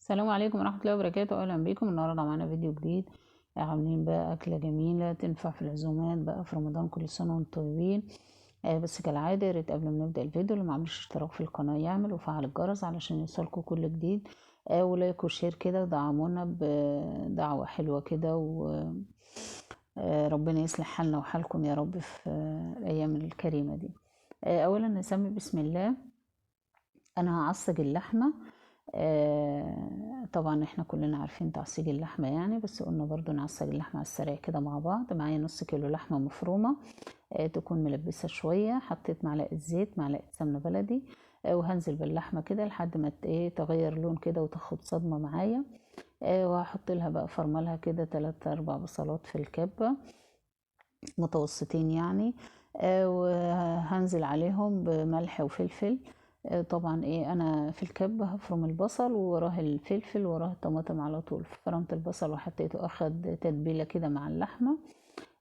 السلام عليكم ورحمة الله وبركاته. أهلا بيكم. النهاردة معانا فيديو جديد. عاملين بقى أكلة جميلة تنفع في العزومات بقى في رمضان. كل سنة وانتم طيبين. بس كالعادة يا ريت قبل ما نبدأ الفيديو اللي معملش اشتراك في القناة يعمل وفعل الجرس علشان يوصلكوا كل جديد. ولايك وشير كده ودعمونا بدعوة حلوة كده ربنا يصلح حالنا وحالكم يا رب في الأيام الكريمة دي. أولا نسمي بسم الله. أنا هعصج اللحمة. طبعا احنا كلنا عارفين تعصيج اللحمة يعني، بس قلنا برضو نعصج اللحمة على السريع كده مع بعض. معايا نص كيلو لحمة مفرومة تكون ملبسة شوية. حطيت معلقة زيت، معلقة سمنة بلدي، وهنزل باللحمة كده لحد ما تغير لون كده وتاخد صدمة معايا. وهحط لها بقى فرملها كده 3-4 بصلات في الكبة متوسطين يعني. وهنزل عليهم بملح وفلفل. طبعا انا في الكبة هفرم البصل ووراه الفلفل ووراه الطماطم على طول. فرمت البصل وحطيته اخد تتبيلة كده مع اللحمة.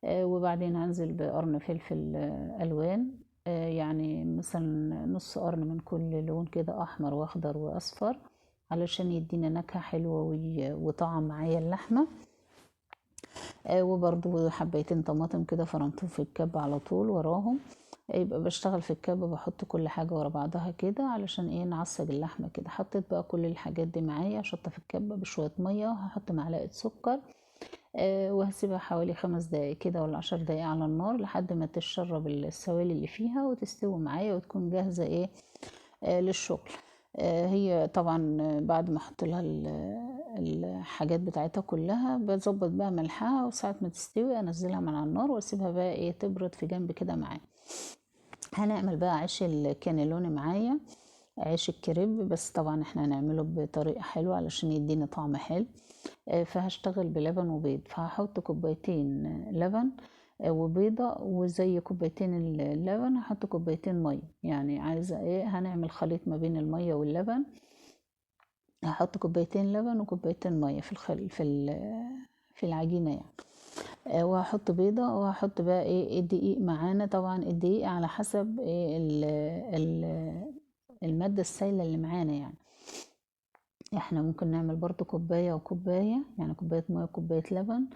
وبعدين هنزل بقرن فلفل الوان. يعني مثلا نص قرن من كل لون كده، احمر واخضر واصفر، علشان يدينا نكهة حلوة وطعم معايا اللحمة. وبرضو حبيتين طماطم كده فرمتهم في الكبة على طول وراهم. يبقى بشتغل في الكبة بحط كل حاجة ورا بعضها كده علشان نعصج اللحمة كده. حطيت بقى كل الحاجات دي معايا، شطة في الكبة بشوية مية، وهحط معلقة سكر. وهسيبها حوالي 5 دقايق كده ولا 10 دقايق على النار لحد ما تشرب السوائل اللي فيها وتستوي معايا وتكون جاهزة للشغل. هي طبعا بعد ما احط لها الحاجات بتاعتها كلها بظبط بقى ملحها، وساعة ما تستوي انزلها من على النار واسيبها بقى تبرد في جنب كده معايا. هنعمل بقى عيش الكانيلوني معايا، عيش الكريب، بس طبعا احنا هنعمله بطريقة حلوة علشان يدينا طعم حلو. فهشتغل بلبن وبيض. فهحط كوبايتين لبن وبيضة، وزي كوبايتين اللبن هحط كوبايتين مية. يعني عايزة هنعمل خليط ما بين المية واللبن. هحط كوبايتين لبن وكوبايتين مية في العجينة يعني. وهحط بيضة، وهحط بقى الدقيق معانا. طبعا الدقيق على حسب المادة السائلة اللي معانا يعني. احنا ممكن نعمل برضو كوباية وكوباية، يعني كوباية مية وكوباية لبن.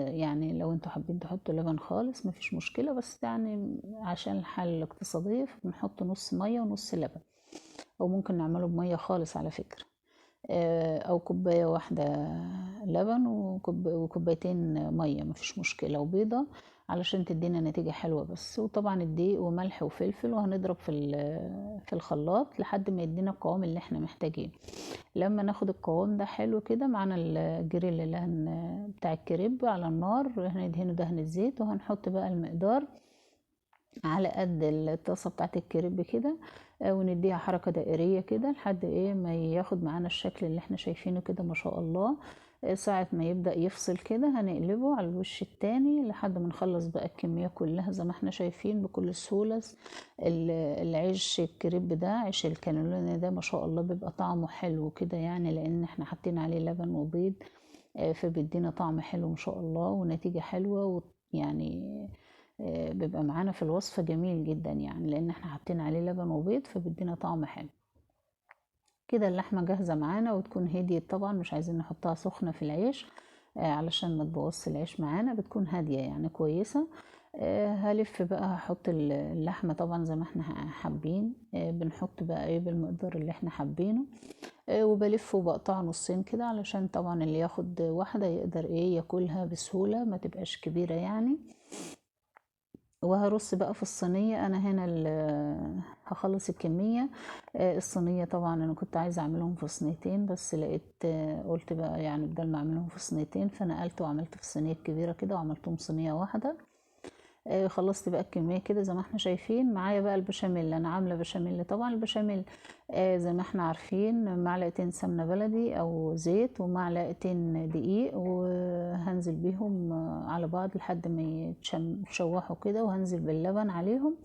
يعني لو انتوا حابين تحطوا لبن خالص مفيش مشكلة، بس يعني عشان الحالة الاقتصادية بنحط نص مية ونص لبن، او ممكن نعمله بمية خالص على فكرة. او كوباية واحدة لبن وكوبايتين مية مفيش مشكلة، وبيضة علشان تدينا نتيجة حلوة بس. وطبعا الدقيق وملح وفلفل، وهنضرب في الخلاط لحد ما يدينا القوام اللي احنا محتاجينه. لما ناخد القوام ده حلو كده معانا الجريل اللي بتاع الكريب على النار، هندهنه دهن الزيت، وهنحط بقى المقدار على قد الطاسة بتاعت الكريب كده. ونديها حركة دائرية كده لحد ما ياخد معانا الشكل اللي احنا شايفينه كده ما شاء الله. ساعة ما يبدأ يفصل كده هنقلبه على الوش التاني لحد ما نخلص بقى الكمية كلها زي ما احنا شايفين بكل سهولة. العيش الكريب ده، عيش الكانولوني ده، ما شاء الله بيبقى طعمه حلو كده يعني، لان احنا حاطين عليه لبن وبيض. فبيدينا طعم حلو ما شاء الله ونتيجة حلوة يعني. بيبقى معانا في الوصفة جميل جدا يعني، لان احنا حاطين عليه لبن وبيض فبيدينا طعم حلو كده. اللحمة جاهزة معانا وتكون هديت. طبعا مش عايزين نحطها سخنة في العيش علشان ما تبوظش العيش معانا، بتكون هادية يعني كويسة. هلف بقى هحط اللحمة طبعا زي ما احنا حابين. بنحط بقى بالمقدار اللي احنا حابينه. وبلفه وبقطعه نصين كده علشان طبعا اللي ياخد واحدة يقدر ياكلها بسهولة، ما تبقاش كبيرة يعني. وهرص بقى في الصينية. انا هنا هخلص الكمية. الصينية طبعا انا كنت عايزة اعملهم في صينيتين، بس لقيت قلت بقى يعني بدل ما اعملهم في صينيتين فنقلت وعملت في الصينية الكبيرة كده وعملتهم صينية واحدة. خلصت بقى الكمية كده زي ما احنا شايفين. معايا بقى البشاميل. انا عاملة بشاميل. طبعا البشاميل زي ما احنا عارفين معلقتين سمنة بلدي او زيت ومعلقتين دقيق، وهنزل بيهم على بعض لحد ما يتشوحوا كده، وهنزل باللبن عليهم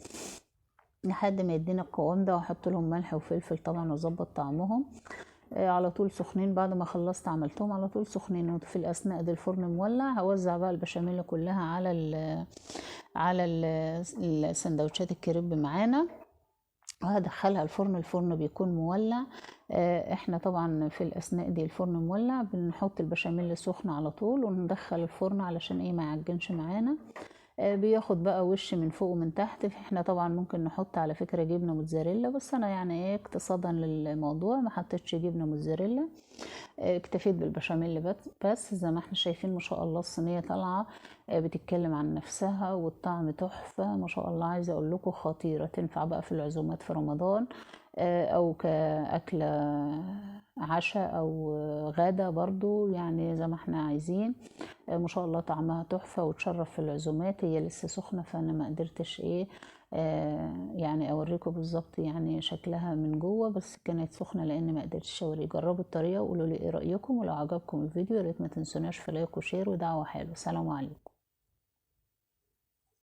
لحد ما يدينا القوام ده، واحط لهم ملح وفلفل طبعا واظبط طعمهم. على طول سخنين. بعد ما خلصت عملتهم على طول سخنين، وفي الاثناء ده الفرن مولع. هوزع بقى البشاميل كلها على السندوتشات الكريب معانا. وهدخلها الفرن. الفرن بيكون مولع. احنا طبعا في الاثناء دي الفرن مولع، بنحط البشاميل سخن على طول وندخل الفرن علشان ايه ما يعجنش معانا. بياخد بقى وش من فوق ومن تحت. احنا طبعا ممكن نحط على فكرة جبنة موتزاريلا، بس انا يعني ايه اقتصادا للموضوع ما حطيتش جبنة موتزاريلا. اكتفيت بالبشاميل بس زي ما احنا شايفين ما شاء الله الصينية طالعة بتتكلم عن نفسها، والطعم تحفة ما شاء الله. عايزة اقول لكم خطيرة، تنفع بقى في العزومات في رمضان، او كأكلة عشاء او غدا برضو، يعني زي ما احنا عايزين. ما شاء الله طعمها تحفة وتشرف في العزومات. هي لسه سخنة فانا ما قدرتش ايه يعني اوريكم بالظبط يعني شكلها من جوه، بس كانت سخنة لان ما قدرتش اوري. جربوا الطريقة وقولوا لي ايه رأيكم، ولو عجبكم الفيديو يا ريت ما تنسوناش في لايك وشير ودعوة حلوة. سلام عليكم.